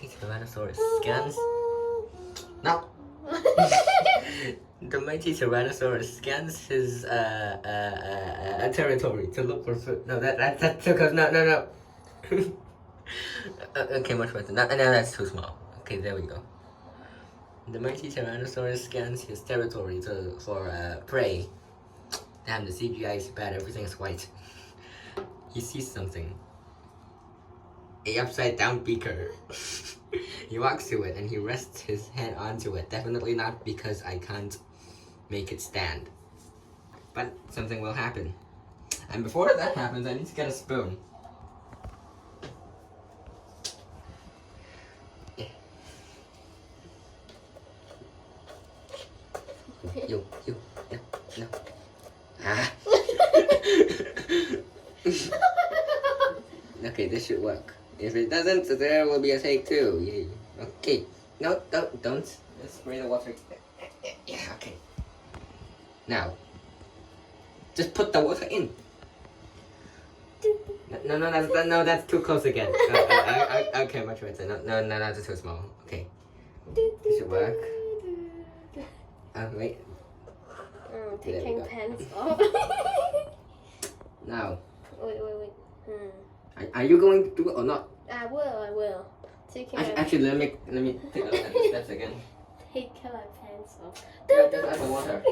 mighty Tyrannosaurus scans. No. The mighty Tyrannosaurus scans his territory to look for food. No, that's too close. No. Okay, much better. No, that's too small. Okay, there we go. The mighty Tyrannosaurus scans his territory for prey. Damn, the CGI is bad. Everything is white. He sees something. A upside down beaker. He walks to it and he rests his head onto it. Definitely not because I can't make it stand. But something will happen. And before that happens, I need to get a spoon. You, no. Ah. Okay, this should work. If it doesn't, there will be a take two. Yay. Okay. No, don't. Let's spray the water. Yeah, okay. Now, just put the water in. No, that's too close again. Okay, much better. No, that's too small. Okay. This should work. Wait. Taking pants off. Now. Wait. Are you going to do it or not? I will. Actually, let me take a look at the steps again. Take my pants off. Just add the water.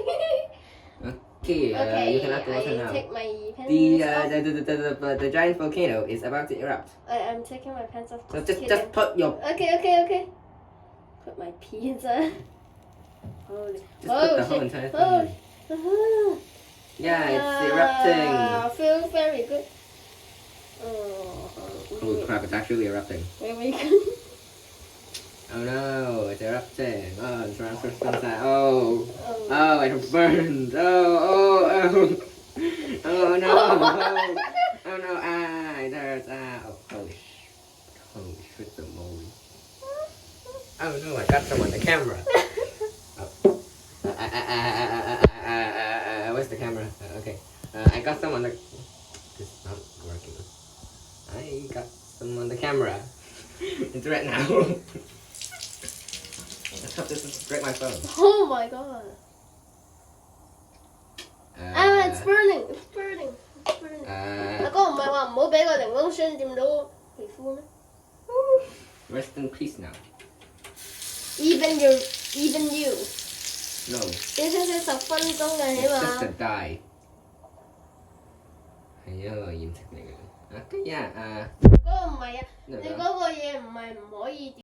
Okay, you can add the water now. Take my pants off. The giant volcano is about to erupt. I'm taking my pants off. So just put your. Okay. Put my pee inside. Holy. Just put the whole entire thing. Yeah, it's erupting. I feel very good. Holy crap, it's actually erupting. Very good. Oh no, it's erupting. Oh, it's around first sunset. Oh, it burned. Oh no. Oh no, it hurts. Holy shit, the moly. Oh no, I got some on the camera. Where's the camera? Okay. I got some on the. This is not working. I got some on the camera. It's right now. Let's hope this doesn't break my phone. Oh my god. It's burning. It's burning. 阿哥唔係話唔好俾個檸檬霜掂到皮膚咩 Rest in peace now. Even you. No. 要休息10分鐘嘅起 It's just 碼 a die. 係一個染色嚟嘅。Yeah. 嗰個唔係啊，你嗰個嘢唔係唔可以。